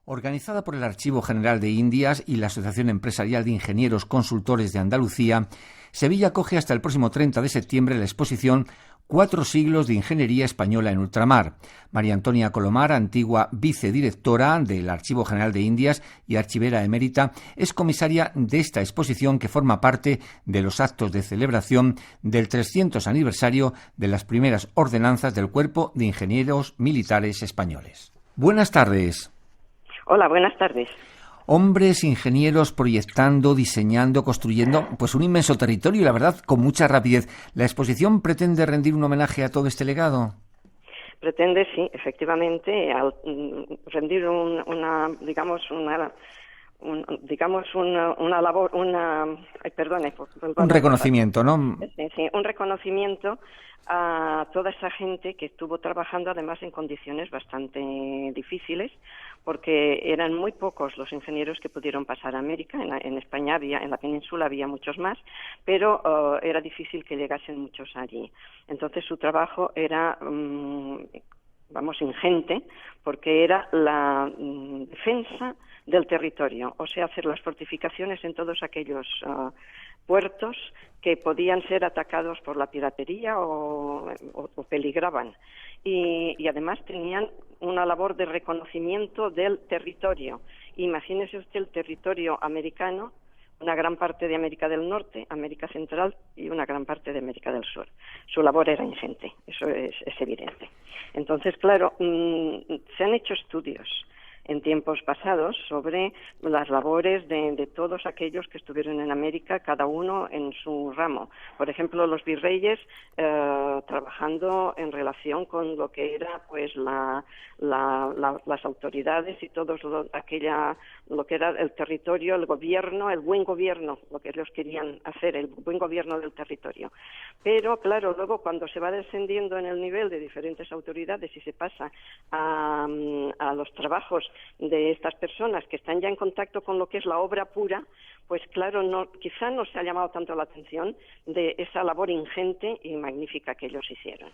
Organizada por el Archivo General de Indias y la Asociación Empresarial de Ingenieros Consultores de Andalucía, Sevilla acoge hasta el próximo 30 de septiembre la exposición 4 siglos de ingeniería española en ultramar. María Antonia Colomar, antigua vicedirectora del Archivo General de Indias y archivera emérita, es comisaria de esta exposición que forma parte de los actos de celebración del 300 aniversario de las primeras ordenanzas del Cuerpo de Ingenieros Militares Españoles. Buenas tardes. Hola, buenas tardes. Hombres, ingenieros, proyectando, diseñando, construyendo, pues un inmenso territorio y la verdad con mucha rapidez. ¿La exposición pretende rendir un homenaje a todo este legado? Pretende, sí, efectivamente, rendir una labor, un reconocimiento, ¿no? Sí, un reconocimiento a toda esa gente que estuvo trabajando además en condiciones bastante difíciles, porque eran muy pocos los ingenieros que pudieron pasar a América. En España en la península había muchos más, pero era difícil que llegasen muchos allí. Entonces su trabajo era ingente, porque era la defensa del territorio, o sea, hacer las fortificaciones en todos aquellos puertos que podían ser atacados por la piratería o peligraban. Y además tenían una labor de reconocimiento del territorio. Imagínese usted el territorio americano, una gran parte de América del Norte, América Central y una gran parte de América del Sur. Su labor era ingente, eso es evidente. Entonces, claro, se han hecho estudios en tiempos pasados sobre las labores de todos aquellos que estuvieron en América, cada uno en su ramo. Por ejemplo, los virreyes trabajando en relación con lo que era pues las autoridades y todo lo que era el territorio, el gobierno, el buen gobierno, lo que ellos querían hacer, el buen gobierno del territorio. Pero claro, luego cuando se va descendiendo en el nivel de diferentes autoridades y se pasa a los trabajos de estas personas que están ya en contacto con lo que es la obra pura, pues claro, quizá no se ha llamado tanto la atención de esa labor ingente y magnífica que ellos hicieron.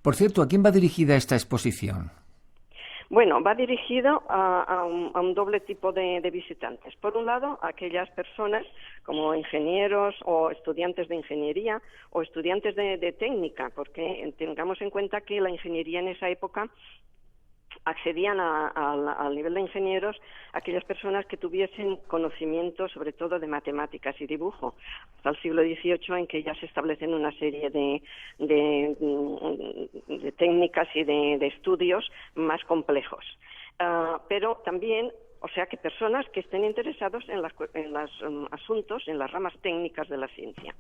Por cierto, ¿a quién va dirigida esta exposición? Bueno, va dirigido a un doble tipo de visitantes. Por un lado, a aquellas personas como ingenieros o estudiantes de ingeniería o estudiantes de técnica, porque tengamos en cuenta que la ingeniería en esa época accedían al nivel de ingenieros aquellas personas que tuviesen conocimiento sobre todo de matemáticas y dibujo, hasta el siglo XVIII, en que ya se establecen una serie de técnicas y de estudios más complejos. Pero también, o sea, que personas que estén interesados en los asuntos, en las ramas técnicas de la ciencia.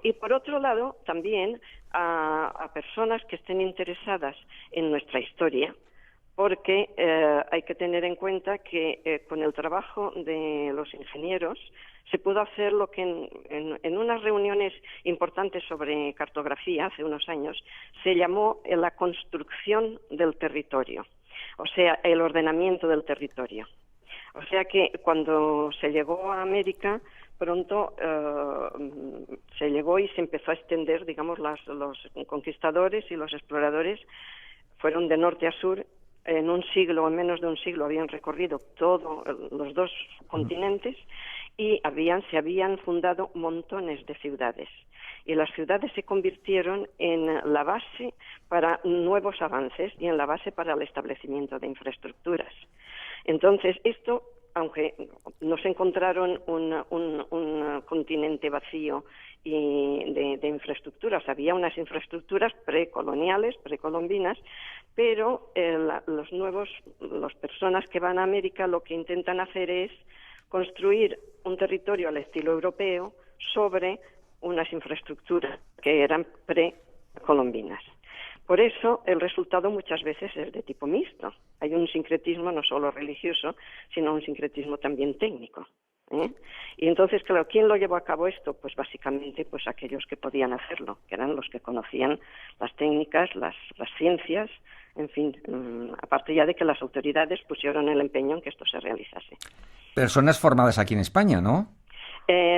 Y por otro lado, también a personas que estén interesadas en nuestra historia, porque hay que tener en cuenta que con el trabajo de los ingenieros se pudo hacer lo que en unas reuniones importantes sobre cartografía hace unos años se llamó la construcción del territorio, o sea, el ordenamiento del territorio. O sea que cuando se llegó a América, pronto se llegó y se empezó a extender, digamos, los conquistadores y los exploradores fueron de norte a sur. En un siglo o en menos de un siglo habían recorrido todos los dos continentes y se habían fundado montones de ciudades. Y las ciudades se convirtieron en la base para nuevos avances y en la base para el establecimiento de infraestructuras. Entonces, esto, aunque no se encontraron un continente vacío y de infraestructuras, había unas infraestructuras precoloniales, precolombinas, pero las personas que van a América lo que intentan hacer es construir un territorio al estilo europeo sobre unas infraestructuras que eran precolombinas. Por eso el resultado muchas veces es de tipo mixto. Hay un sincretismo no solo religioso, sino un sincretismo también técnico. Y entonces, claro, ¿quién lo llevó a cabo esto? Pues básicamente pues aquellos que podían hacerlo, que eran los que conocían las técnicas, las ciencias, en fin, aparte ya de que las autoridades pusieron el empeño en que esto se realizase. Personas formadas aquí en España, ¿no?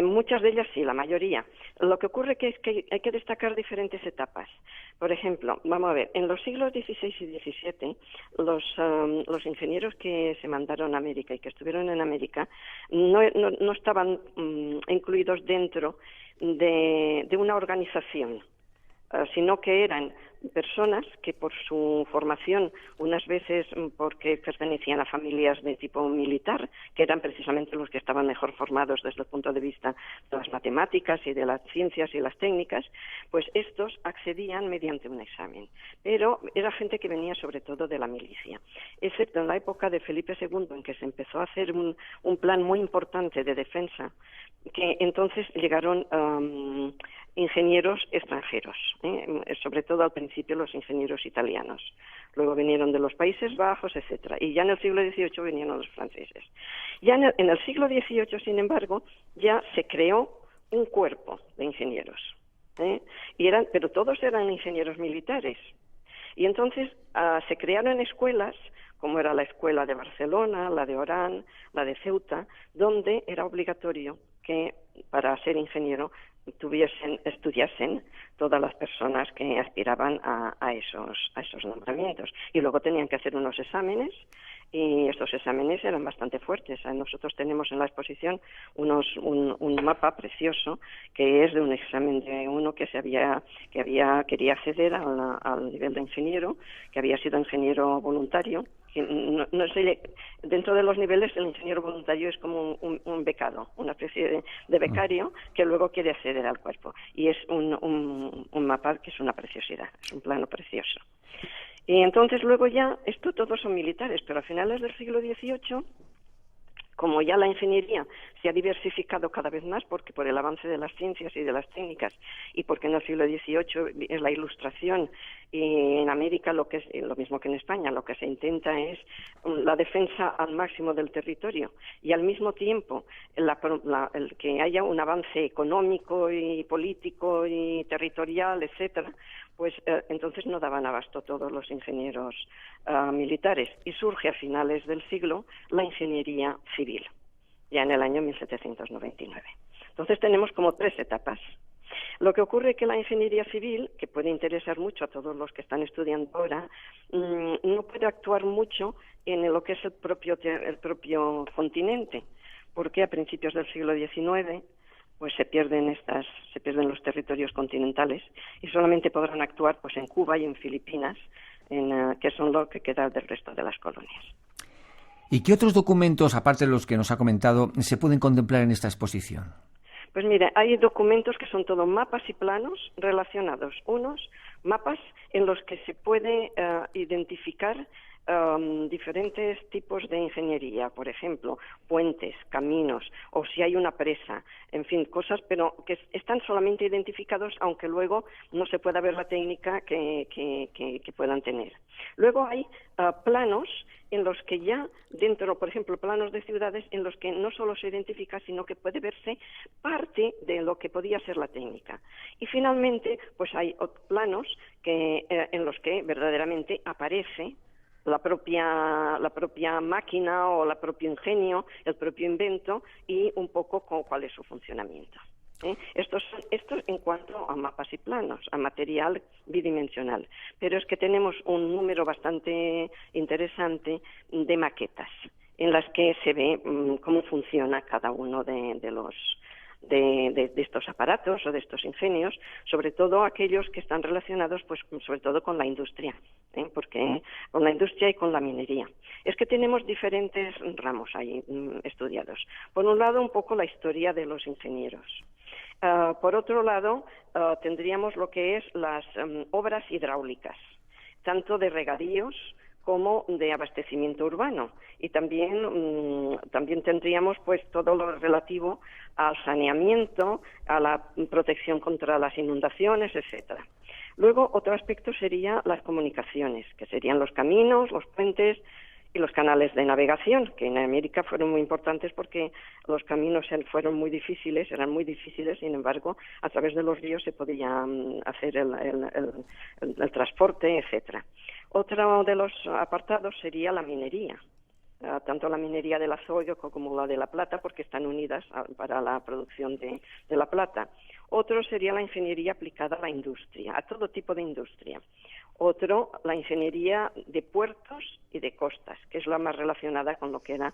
Muchas de ellas sí, la mayoría. Lo que ocurre es que hay que destacar diferentes etapas. Por ejemplo, vamos a ver, en los siglos XVI y XVII, los ingenieros que se mandaron a América y que estuvieron en América no estaban incluidos dentro de una organización, sino que eran personas que por su formación, unas veces porque pertenecían a familias de tipo militar, que eran precisamente los que estaban mejor formados desde el punto de vista de las matemáticas y de las ciencias y las técnicas, pues estos accedían mediante un examen. Pero era gente que venía sobre todo de la milicia, excepto en la época de Felipe II, en que se empezó a hacer un plan muy importante de defensa, que entonces llegaron ingenieros extranjeros, sobre todo al principio los ingenieros italianos. Luego vinieron de los Países Bajos, etcétera. Y ya en el siglo XVIII vinieron los franceses. Ya en el siglo XVIII, sin embargo, ya se creó un cuerpo de ingenieros, pero todos eran ingenieros militares. Y entonces se crearon escuelas, como era la escuela de Barcelona, la de Orán, la de Ceuta, donde era obligatorio que para ser ingeniero estudiasen todas las personas que aspiraban a esos nombramientos. Y luego tenían que hacer unos exámenes, y estos exámenes eran bastante fuertes. Nosotros tenemos en la exposición un mapa precioso que es de un examen de uno que quería acceder al nivel de ingeniero, que había sido ingeniero voluntario. No sé, dentro de los niveles el ingeniero voluntario es como un becado, una especie de becario que luego quiere acceder al cuerpo, y es un mapa que es una preciosidad, es un plano precioso. Y entonces luego ya, esto todos son militares, pero a finales del siglo XVIII, como ya la ingeniería se ha diversificado cada vez más porque por el avance de las ciencias y de las técnicas, y porque en el siglo XVIII es la Ilustración, y en América lo mismo que en España, lo que se intenta es la defensa al máximo del territorio, y al mismo tiempo el que haya un avance económico y político y territorial, etcétera, pues entonces no daban abasto todos los ingenieros militares, y surge a finales del siglo la ingeniería civil, ya en el año 1799. Entonces tenemos como tres etapas. Lo que ocurre es que la ingeniería civil, que puede interesar mucho a todos los que están estudiando ahora, no puede actuar mucho en lo que es el propio continente, porque a principios del siglo XIX pues se pierden los territorios continentales, y solamente podrán actuar pues en Cuba y en Filipinas, que son lo que queda del resto de las colonias. ¿Y qué otros documentos, aparte de los que nos ha comentado, se pueden contemplar en esta exposición? Pues mire, hay documentos que son todos mapas y planos relacionados. Unos mapas en los que se puede identificar diferentes tipos de ingeniería, por ejemplo, puentes, caminos, o si hay una presa, en fin, cosas, pero que están solamente identificados, aunque luego no se pueda ver la técnica que puedan tener. Luego hay planos en los que ya dentro, por ejemplo, planos de ciudades en los que no solo se identifica, sino que puede verse parte de lo que podía ser la técnica. Y finalmente, pues hay planos en los que verdaderamente aparece la propia máquina o el propio ingenio, el propio invento, y un poco cuál es su funcionamiento. Esto en cuanto a mapas y planos, a material bidimensional. Pero es que tenemos un número bastante interesante de maquetas en las que se ve cómo funciona cada uno de estos aparatos o de estos ingenios, sobre todo aquellos que están relacionados pues sobre todo con la industria, porque con la industria y con la minería. Es que tenemos diferentes ramos ahí estudiados. Por un lado, un poco la historia de los ingenieros. Por otro lado, tendríamos lo que es las obras hidráulicas, tanto de regadíos como de abastecimiento urbano, y también tendríamos pues todo lo relativo al saneamiento, a la protección contra las inundaciones, etcétera. Luego, otro aspecto sería las comunicaciones, que serían los caminos, los puentes y los canales de navegación, que en América fueron muy importantes porque los caminos eran muy difíciles, sin embargo, a través de los ríos se podía hacer el transporte, etcétera. Otro de los apartados sería la minería, tanto la minería del azoyo como la de la plata, porque están unidas para la producción de la plata. Otro sería la ingeniería aplicada a la industria, a todo tipo de industria. Otro, la ingeniería de puertos y de costas, que es la más relacionada con lo que era,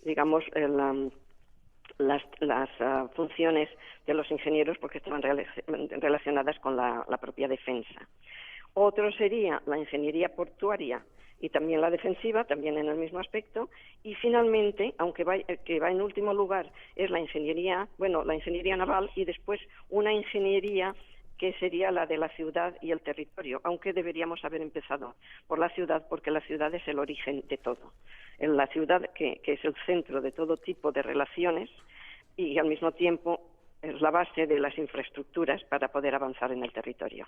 digamos, las funciones de los ingenieros, porque estaban relacionadas con la propia defensa. Otro sería la ingeniería portuaria y también la defensiva, también en el mismo aspecto. Y finalmente, aunque va en último lugar, es la ingeniería naval, y después una ingeniería que sería la de la ciudad y el territorio, aunque deberíamos haber empezado por la ciudad, porque la ciudad es el origen de todo. En la ciudad, que es el centro de todo tipo de relaciones, y al mismo tiempo es la base de las infraestructuras para poder avanzar en el territorio.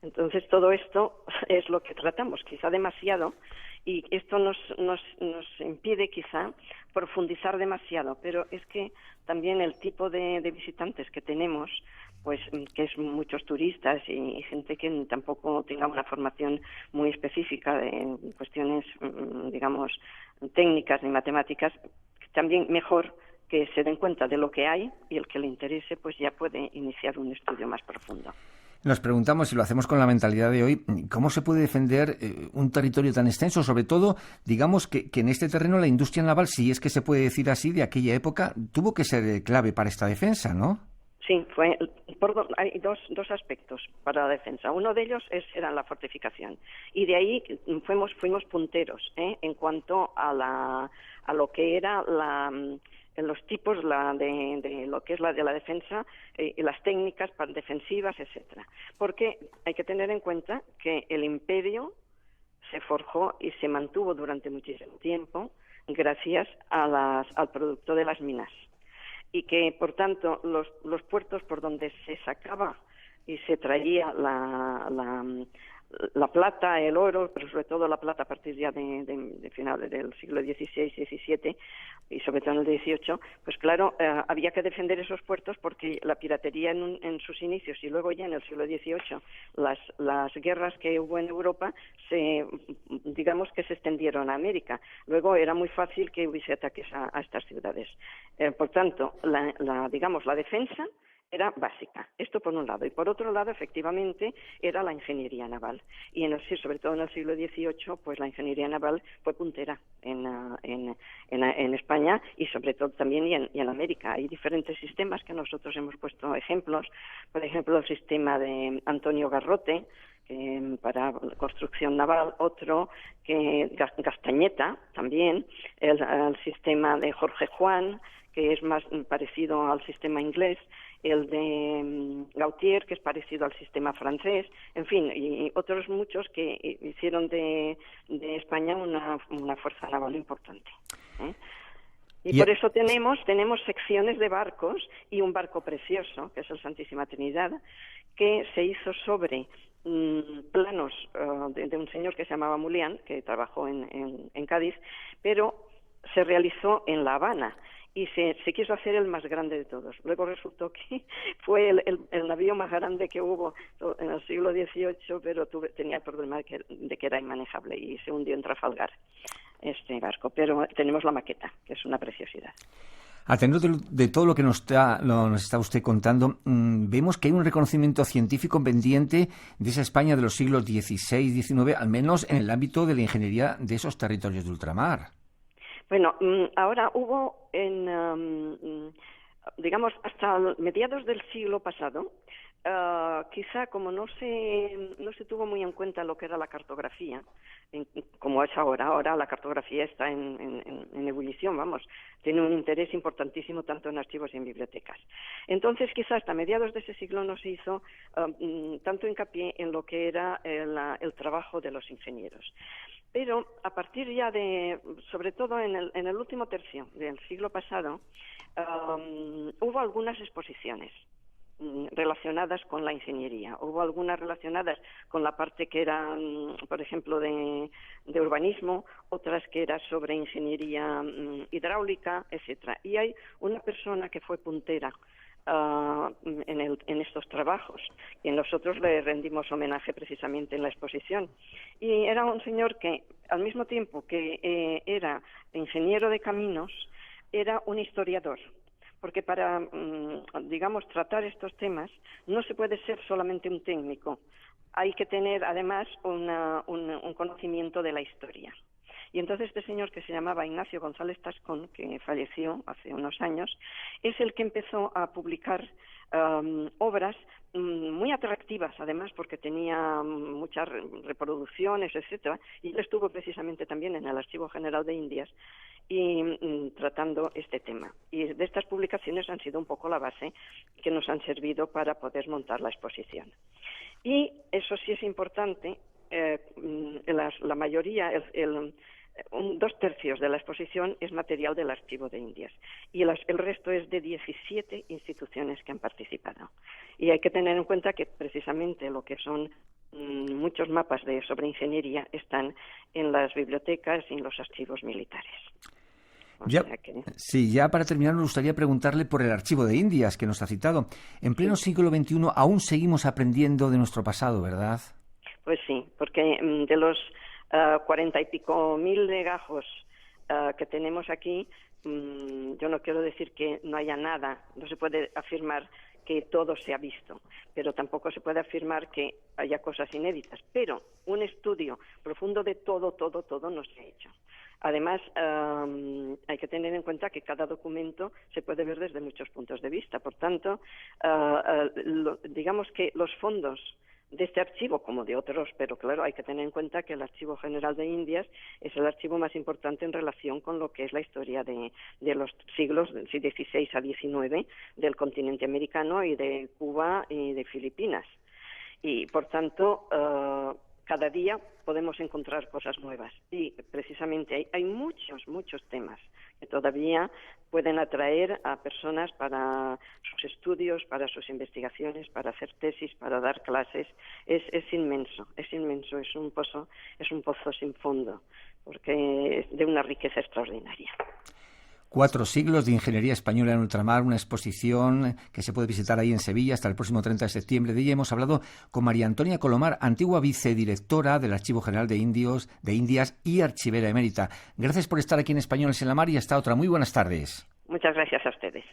Entonces, todo esto es lo que tratamos, quizá demasiado, y esto nos impide quizá profundizar demasiado, pero es que también el tipo de visitantes que tenemos, pues que es muchos turistas y gente que tampoco tenga una formación muy específica en cuestiones, digamos, técnicas ni matemáticas, también mejor que se den cuenta de lo que hay, y el que le interese pues ya puede iniciar un estudio más profundo. Nos preguntamos, si lo hacemos con la mentalidad de hoy, ¿cómo se puede defender un territorio tan extenso? Sobre todo, digamos que en este terreno la industria naval, si es que se puede decir así, de aquella época, tuvo que ser clave para esta defensa, ¿no? Sí, hay dos aspectos para la defensa. Uno de ellos era la fortificación, y de ahí fuimos punteros en cuanto a lo que era en los tipos de lo que es la de la defensa, y las técnicas defensivas, etcétera. Porque hay que tener en cuenta que el imperio se forjó y se mantuvo durante muchísimo tiempo gracias al producto de las minas, y que por tanto los puertos por donde se sacaba y se traía la plata, el oro, pero sobre todo la plata a partir ya de finales del siglo XVI, XVII y sobre todo en el XVIII, pues claro, había que defender esos puertos, porque la piratería en sus inicios, y luego ya en el siglo XVIII las guerras que hubo en Europa digamos que se extendieron a América. Luego era muy fácil que hubiese ataques a estas ciudades. Por tanto, la defensa era básica, esto por un lado, y por otro lado, efectivamente, era la ingeniería naval, y sobre todo en el siglo XVIII, pues la ingeniería naval fue puntera en España, y sobre todo también y en América. Hay diferentes sistemas que nosotros hemos puesto ejemplos, por ejemplo, el sistema de Antonio Garrote, para construcción naval, otro que Castañeta también, el sistema de Jorge Juan, que es más parecido al sistema inglés, el de Gautier, que es parecido al sistema francés, en fin, y otros muchos que hicieron de España una fuerza naval importante. Y por eso tenemos secciones de barcos, y un barco precioso, que es el Santísima Trinidad, que se hizo sobre planos de un señor que se llamaba Mulián, que trabajó en Cádiz, pero se realizó en La Habana, y se quiso hacer el más grande de todos. Luego resultó que fue el navío más grande que hubo en el siglo XVIII, pero tenía el problema de que era inmanejable, y se hundió en Trafalgar este barco. Pero tenemos la maqueta, que es una preciosidad. A tenor de todo lo que nos está usted contando, vemos que hay un reconocimiento científico pendiente de esa España de los siglos XVI y XIX, al menos en el ámbito de la ingeniería de esos territorios de ultramar. Bueno, ahora hubo digamos, hasta mediados del siglo pasado, quizá como no se tuvo muy en cuenta lo que era la cartografía, como es ahora la cartografía está en ebullición, vamos, tiene un interés importantísimo tanto en archivos y en bibliotecas. Entonces, quizá hasta mediados de ese siglo no se hizo tanto hincapié en lo que era el trabajo de los ingenieros. Pero a partir ya sobre todo en el último tercio del siglo pasado, hubo algunas exposiciones relacionadas con la ingeniería. Hubo algunas relacionadas con la parte que era, por ejemplo, de urbanismo, otras que era sobre ingeniería hidráulica, etcétera. Y hay una persona que fue puntera en estos trabajos, y nosotros le rendimos homenaje precisamente en la exposición. Y era un señor que, al mismo tiempo que era ingeniero de caminos, era un historiador, porque para, digamos, tratar estos temas no se puede ser solamente un técnico, hay que tener además un conocimiento de la historia. Y entonces este señor, que se llamaba Ignacio González Tascón, que falleció hace unos años, es el que empezó a publicar obras muy atractivas, además, porque tenía muchas reproducciones, etcétera, y él estuvo precisamente también en el Archivo General de Indias y tratando este tema. Y de estas publicaciones han sido un poco la base que nos han servido para poder montar la exposición. Y eso sí es importante, la mayoría, 2/3 de la exposición es material del Archivo de Indias y el resto es de 17 instituciones que han participado. Y hay que tener en cuenta que precisamente lo que son muchos mapas sobre ingeniería están en las bibliotecas y en los archivos militares. Sí, ya para terminar me gustaría preguntarle por el Archivo de Indias que nos ha citado. En pleno siglo XXI aún seguimos aprendiendo de nuestro pasado, ¿verdad? Pues sí, porque de los 40 y pico mil legajos que tenemos aquí, yo no quiero decir que no haya nada, no se puede afirmar que todo se ha visto, pero tampoco se puede afirmar que haya cosas inéditas, pero un estudio profundo de todo no se ha hecho. Además, hay que tener en cuenta que cada documento se puede ver desde muchos puntos de vista. Por tanto, digamos que los fondos de este archivo, como de otros, pero claro, hay que tener en cuenta que el Archivo General de Indias es el archivo más importante en relación con lo que es la historia de los siglos XVI a XIX del continente americano y de Cuba y de Filipinas. Y, por tanto, cada día podemos encontrar cosas nuevas y precisamente hay muchos temas que todavía pueden atraer a personas para sus estudios, para sus investigaciones, para hacer tesis, para dar clases. Es inmenso, es un pozo sin fondo, porque es de una riqueza extraordinaria. 4 siglos de ingeniería española en ultramar, una exposición que se puede visitar ahí en Sevilla hasta el próximo 30 de septiembre. De ella hemos hablado con María Antonia Colomar, antigua vicedirectora del Archivo General de Indias y archivera emérita. Gracias por estar aquí en Españoles en la Mar y hasta otra. Muy buenas tardes. Muchas gracias a ustedes.